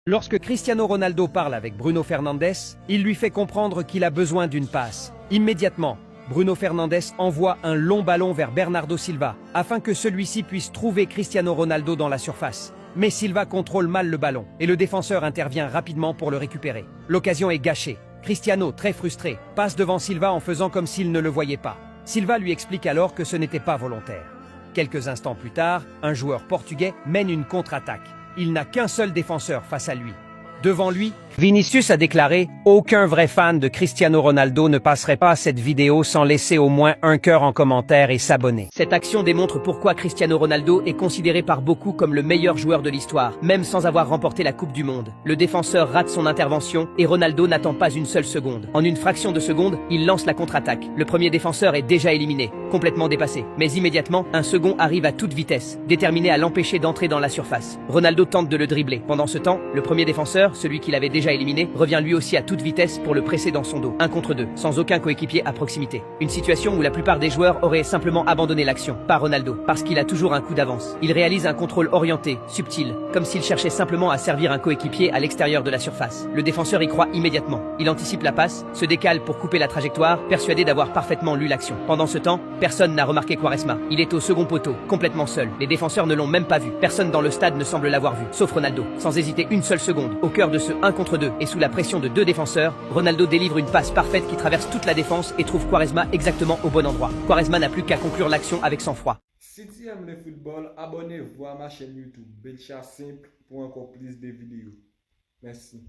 Lorsque Cristiano Ronaldo parle avec Bruno Fernandes, il lui fait comprendre qu'il a besoin d'une passe. Immédiatement, Bruno Fernandes envoie un long ballon vers Bernardo Silva, afin que celui-ci puisse trouver Cristiano Ronaldo dans la surface. Mais Silva contrôle mal le ballon, et le défenseur intervient rapidement pour le récupérer. L'occasion est gâchée. Cristiano, très frustré, passe devant Silva en faisant comme s'il ne le voyait pas. Silva lui explique alors que ce n'était pas volontaire. Quelques instants plus tard, un joueur portugais mène une contre-attaque. Il n'a qu'un seul défenseur face à lui. Devant lui, Vinicius a déclaré « Aucun vrai fan de Cristiano Ronaldo ne passerait pas cette vidéo sans laisser au moins un cœur en commentaire et s'abonner. » Cette action démontre pourquoi Cristiano Ronaldo est considéré par beaucoup comme le meilleur joueur de l'histoire, même sans avoir remporté la Coupe du Monde. Le défenseur rate son intervention et Ronaldo n'attend pas une seule seconde. En une fraction de seconde, il lance la contre-attaque. Le premier défenseur est déjà éliminé, complètement dépassé. Mais immédiatement, un second arrive à toute vitesse, déterminé à l'empêcher d'entrer dans la surface. Ronaldo tente de le dribbler. Pendant ce temps, le premier défenseur, celui qui l'avait déjà éliminé, revient lui aussi à toute vitesse pour le presser dans son dos. 1 contre 2, sans aucun coéquipier à proximité. Une situation où la plupart des joueurs auraient simplement abandonné l'action. Pas Ronaldo, parce qu'il a toujours un coup d'avance. Il réalise un contrôle orienté, subtil, comme s'il cherchait simplement à servir un coéquipier à l'extérieur de la surface. Le défenseur y croit immédiatement. Il anticipe la passe, se décale pour couper la trajectoire, persuadé d'avoir parfaitement lu l'action. Pendant ce temps, personne n'a remarqué Quaresma. Il est au second poteau, complètement seul. Les défenseurs ne l'ont même pas vu. Personne dans le stade ne semble l'avoir vu, sauf Ronaldo. Sans hésiter une seule seconde, au cœur de ce 1 contre 2 et sous la pression de 2 défenseurs, Ronaldo délivre une passe parfaite qui traverse toute la défense et trouve Quaresma exactement au bon endroit. Quaresma n'a plus qu'à conclure l'action avec sang-froid. Si tu aimes le football, abonnez-vous à ma chaîne YouTube Betcha Simple pour encore plus de vidéos. Merci.